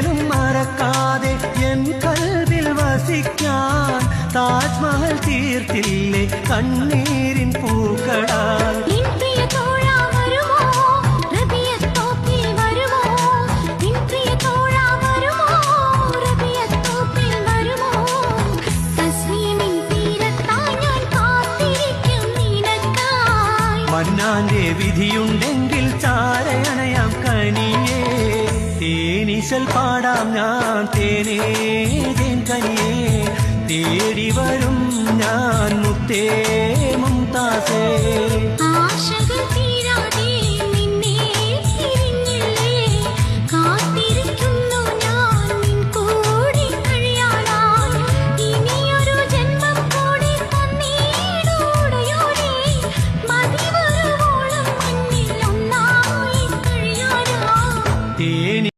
ഒരിക്കലും മറക്കാതെ എൻ കൽവിൽ വസിക്കാൻ താജ്മഹൽ തീർത്തില്ലേ കണ്ണീരിൻ പൂക്കളാൽ. മന്നാന്റെ വിധിയുണ്ടെങ്കിൽ ചാരയണയാം കനിയേ, തേനീശൽ പാടാം ഞാൻ തേനേ കനിയേ, തേടി വരും ഞാൻ മുത്തേ മുംതാസേ.